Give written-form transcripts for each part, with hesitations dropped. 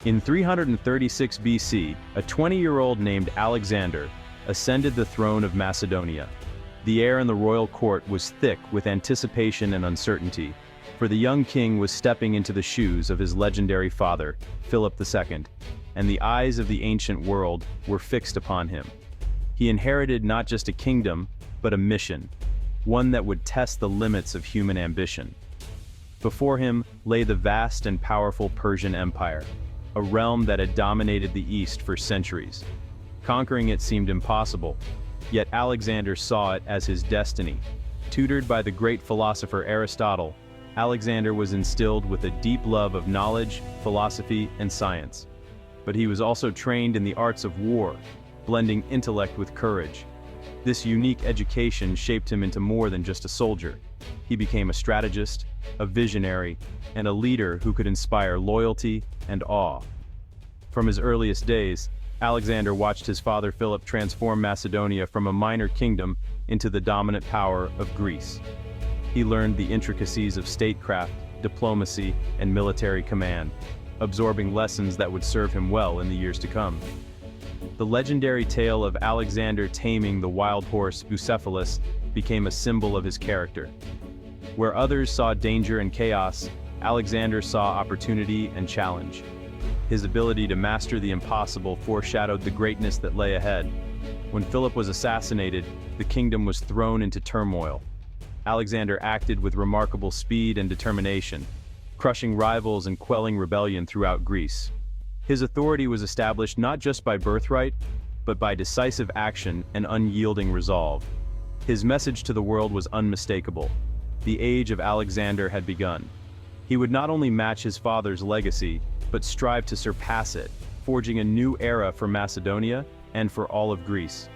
In 336 BC, a 20-year-old named Alexander ascended the throne of Macedonia. The air in the royal court was thick with anticipation and uncertainty, for the young king was stepping into the shoes of his legendary father, Philip II, and the eyes of the ancient world were fixed upon him. He inherited not just a kingdom, but a mission, one that would test the limits of human ambition. Before him lay the vast and powerful Persian Empire, a realm that had dominated the East for centuries. Conquering it seemed impossible, yet Alexander saw it as his destiny. Tutored by the great philosopher Aristotle, Alexander was instilled with a deep love of knowledge, philosophy, and science. But he was also trained in the arts of war, blending intellect with courage. This unique education shaped him into more than just a soldier. He became a strategist, a visionary, and a leader who could inspire loyalty and awe. From his earliest days, Alexander watched his father Philip transform Macedonia from a minor kingdom into the dominant power of Greece. He learned the intricacies of statecraft, diplomacy, and military command, absorbing lessons that would serve him well in the years to come. The legendary tale of Alexander taming the wild horse Bucephalus became a symbol of his character. Where others saw danger and chaos, Alexander saw opportunity and challenge. His ability to master the impossible foreshadowed the greatness that lay ahead. When Philip was assassinated, the kingdom was thrown into turmoil. Alexander acted with remarkable speed and determination, crushing rivals and quelling rebellion throughout Greece. His authority was established not just by birthright, but by decisive action and unyielding resolve. His message to the world was unmistakable. The age of Alexander had begun. He would not only match his father's legacy, but strive to surpass it, forging a new era for Macedonia and for all of Greece.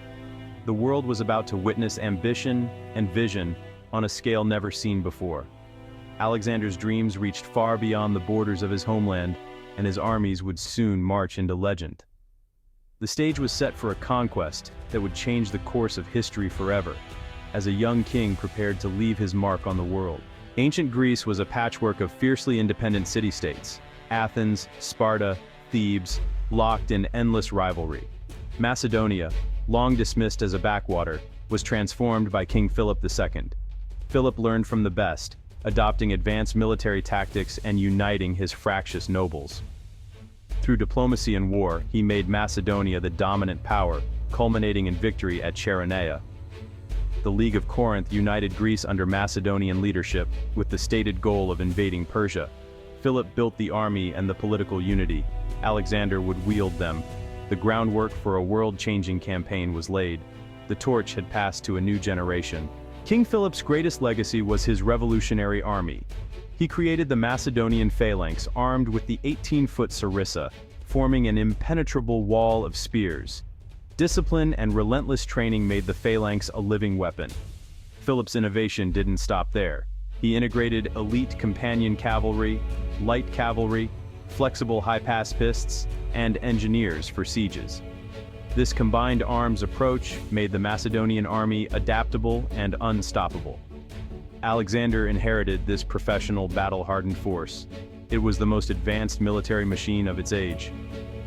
The world was about to witness ambition and vision on a scale never seen before. Alexander's dreams reached far beyond the borders of his homeland, and his armies would soon march into legend. The stage was set for a conquest that would change the course of history forever, as a young king prepared to leave his mark on the world. Ancient Greece was a patchwork of fiercely independent city-states: Athens, Sparta, Thebes, locked in endless rivalry. Macedonia, long dismissed as a backwater, was transformed by King Philip II. Philip learned from the best, adopting advanced military tactics and uniting his fractious nobles. Through diplomacy and war, he made Macedonia the dominant power, culminating in victory at Chaeronea. The League of Corinth united Greece under Macedonian leadership, with the stated goal of invading Persia. Philip built the army and the political unity. Alexander would wield them. The groundwork for a world-changing campaign was laid. The torch had passed to a new generation. King Philip's greatest legacy was his revolutionary army. He created the Macedonian phalanx armed with the 18-foot sarissa, forming an impenetrable wall of spears. Discipline and relentless training made the phalanx a living weapon. Philip's innovation didn't stop there. He integrated elite companion cavalry, light cavalry, flexible high-pass pists, and engineers for sieges. This combined arms approach made the Macedonian army adaptable and unstoppable. Alexander inherited this professional, battle-hardened force. It was the most advanced military machine of its age.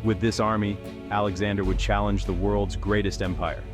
With this army, Alexander would challenge the world's greatest empire.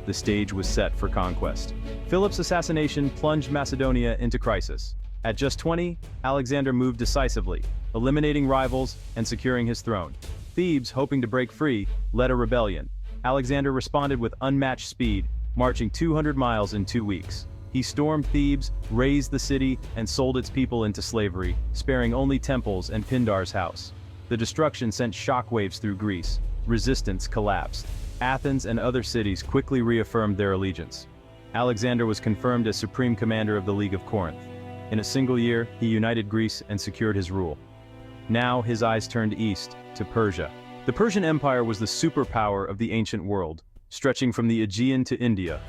The stage was set for conquest. Philip's assassination plunged Macedonia into crisis. At just 20, Alexander moved decisively, eliminating rivals and securing his throne. Thebes, hoping to break free, led a rebellion. Alexander responded with unmatched speed, marching 200 miles in 2 weeks. He stormed Thebes, razed the city, and sold its people into slavery, sparing only temples and Pindar's house. The destruction sent shockwaves through Greece. Resistance collapsed. Athens and other cities quickly reaffirmed their allegiance. Alexander was confirmed as supreme commander of the League of Corinth. In a single year, he united Greece and secured his rule. Now his eyes turned east, to Persia. The Persian Empire was the superpower of the ancient world, stretching from the Aegean to India.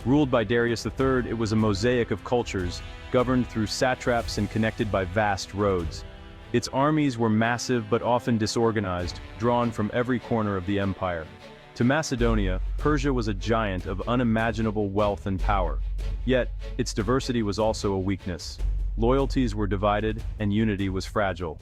Ruled by Darius III, it was a mosaic of cultures, governed through satraps and connected by vast roads. Its armies were massive but often disorganized, drawn from every corner of the empire. To Macedonia, Persia was a giant of unimaginable wealth and power. Yet, its diversity was also a weakness. Loyalties were divided, and unity was fragile.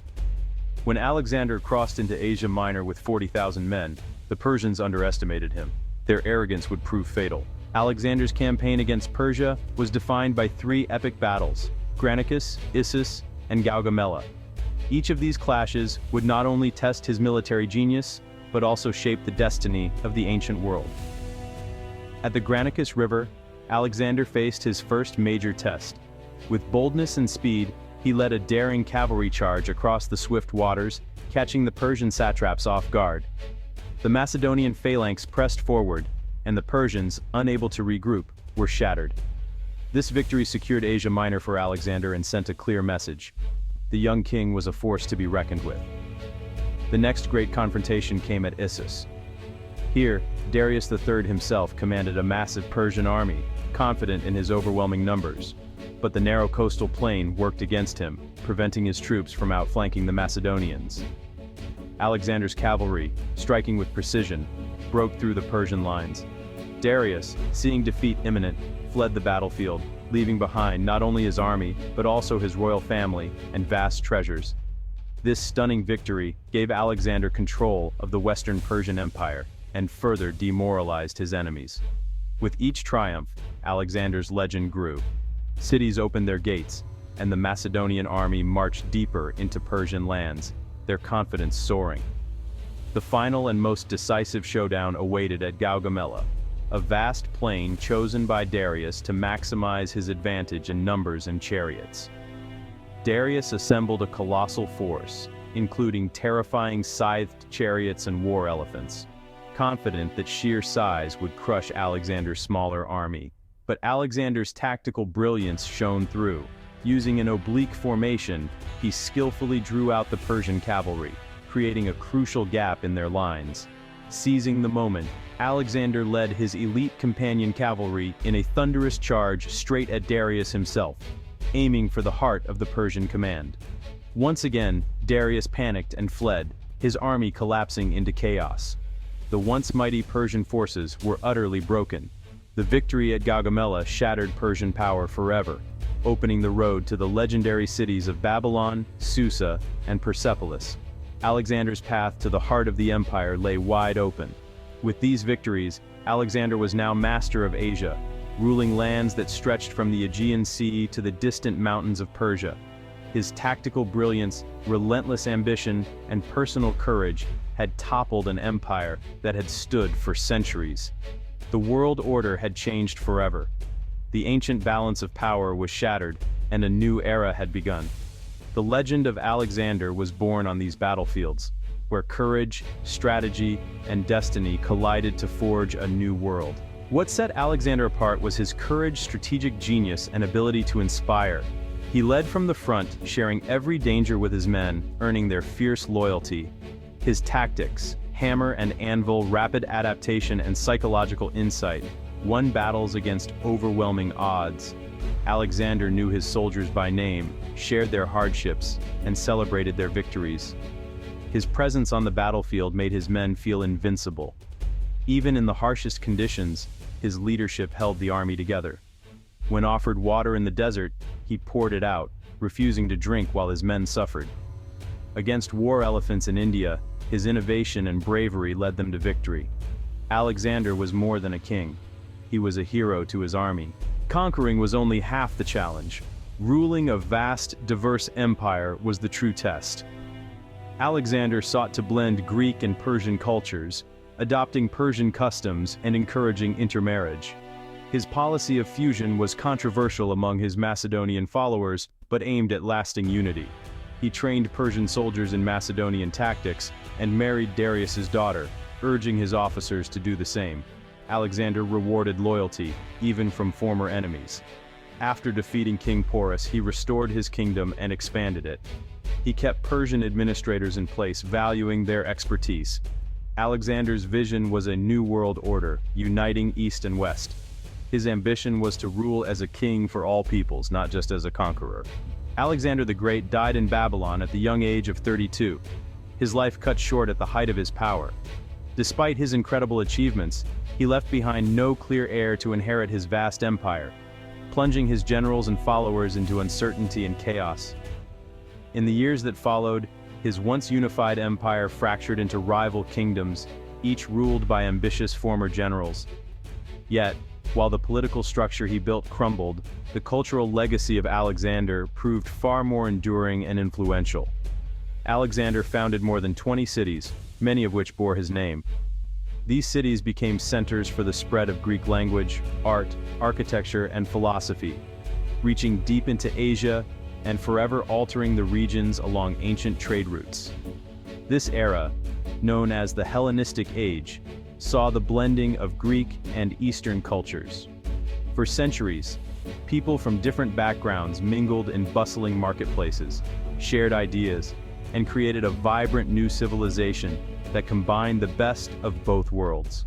When Alexander crossed into Asia Minor with 40,000 men, the Persians underestimated him. Their arrogance would prove fatal. Alexander's campaign against Persia was defined by three epic battles: Granicus, Issus, and Gaugamela. Each of these clashes would not only test his military genius, but also shape the destiny of the ancient world. At the Granicus River, Alexander faced his first major test. With boldness and speed, he led a daring cavalry charge across the swift waters, catching the Persian satraps off guard. The Macedonian phalanx pressed forward, and the Persians, unable to regroup, were shattered. This victory secured Asia Minor for Alexander and sent a clear message: the young king was a force to be reckoned with. The next great confrontation came at Issus. Here, Darius III himself commanded a massive Persian army, confident in his overwhelming numbers. But the narrow coastal plain worked against him, preventing his troops from outflanking the Macedonians. Alexander's cavalry, striking with precision, broke through the Persian lines. Darius, seeing defeat imminent, fled the battlefield, leaving behind not only his army, but also his royal family and vast treasures. This stunning victory gave Alexander control of the Western Persian Empire and further demoralized his enemies. With each triumph, Alexander's legend grew. Cities opened their gates, and the Macedonian army marched deeper into Persian lands, their confidence soaring. The final and most decisive showdown awaited at Gaugamela, a vast plain chosen by Darius to maximize his advantage in numbers and chariots. Darius assembled a colossal force, including terrifying scythed chariots and war elephants, confident that sheer size would crush Alexander's smaller army. But Alexander's tactical brilliance shone through. Using an oblique formation, he skillfully drew out the Persian cavalry, creating a crucial gap in their lines. Seizing the moment, Alexander led his elite companion cavalry in a thunderous charge straight at Darius himself, aiming for the heart of the Persian command. Once again, Darius panicked and fled, his army collapsing into chaos. The once mighty Persian forces were utterly broken. The victory at Gaugamela shattered Persian power forever, opening the road to the legendary cities of Babylon, Susa, and Persepolis. Alexander's path to the heart of the empire lay wide open. With these victories, Alexander was now master of Asia, ruling lands that stretched from the Aegean Sea to the distant mountains of Persia. His tactical brilliance, relentless ambition, and personal courage had toppled an empire that had stood for centuries. The world order had changed forever. The ancient balance of power was shattered, and a new era had begun. The legend of Alexander was born on these battlefields, where courage, strategy, and destiny collided to forge a new world. What set Alexander apart was his courage, strategic genius, and ability to inspire. He led from the front, sharing every danger with his men, earning their fierce loyalty. His tactics, hammer and anvil, rapid adaptation, and psychological insight won battles against overwhelming odds. Alexander knew his soldiers by name, shared their hardships, and celebrated their victories. His presence on the battlefield made his men feel invincible. Even in the harshest conditions, his leadership held the army together. When offered water in the desert, he poured it out, refusing to drink while his men suffered. Against war elephants in India, his innovation and bravery led them to victory. Alexander was more than a king. He was a hero to his army. Conquering was only half the challenge. Ruling a vast, diverse empire was the true test. Alexander sought to blend Greek and Persian cultures, adopting Persian customs and encouraging intermarriage. His policy of fusion was controversial among his Macedonian followers, but aimed at lasting unity. He trained Persian soldiers in Macedonian tactics and married Darius's daughter, urging his officers to do the same. Alexander rewarded loyalty, even from former enemies. After defeating King Porus, he restored his kingdom and expanded it. He kept Persian administrators in place, valuing their expertise. Alexander's vision was a new world order, uniting East and West. His ambition was to rule as a king for all peoples, not just as a conqueror. Alexander the Great died in Babylon at the young age of 32. His life cut short at the height of his power. Despite his incredible achievements, he left behind no clear heir to inherit his vast empire, plunging his generals and followers into uncertainty and chaos. In the years that followed, His once unified empire fractured into rival kingdoms, each ruled by ambitious former generals. Yet, while the political structure he built crumbled, the cultural legacy of Alexander proved far more enduring and influential. Alexander founded more than 20 cities, many of which bore his name. These cities became centers for the spread of Greek language, art, architecture, and philosophy, reaching deep into Asia and forever altering the regions along ancient trade routes. This era, known as the Hellenistic Age, saw the blending of Greek and Eastern cultures. For centuries, people from different backgrounds mingled in bustling marketplaces, shared ideas, and created a vibrant new civilization that combined the best of both worlds.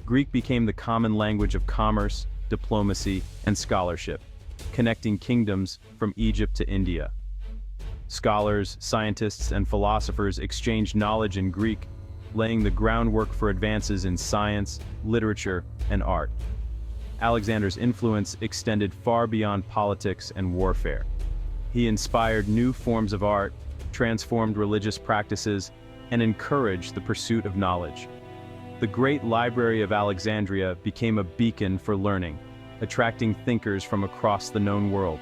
Greek became the common language of commerce, diplomacy, and scholarship, connecting kingdoms from Egypt to India. Scholars, scientists, and philosophers exchanged knowledge in Greek, laying the groundwork for advances in science, literature, and art. Alexander's influence extended far beyond politics and warfare. He inspired new forms of art, transformed religious practices, and encouraged the pursuit of knowledge. The great library of Alexandria became a beacon for learning, attracting thinkers from across the known world.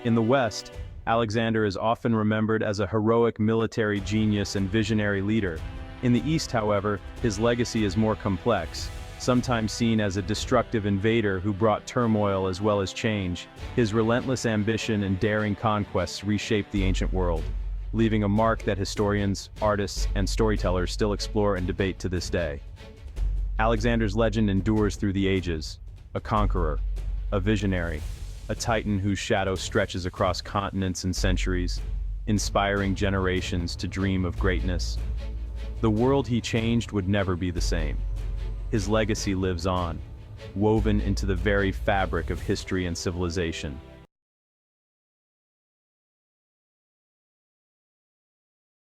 In the West, Alexander is often remembered as a heroic military genius and visionary leader. In the East, however, his legacy is more complex, sometimes seen as a destructive invader who brought turmoil as well as change. His relentless ambition and daring conquests reshaped the ancient world, leaving a mark that historians, artists, and storytellers still explore and debate to this day. Alexander's legend endures through the ages, a conqueror, a visionary, a titan whose shadow stretches across continents and centuries, inspiring generations to dream of greatness. The world he changed would never be the same. His legacy lives on, woven into the very fabric of history and civilization.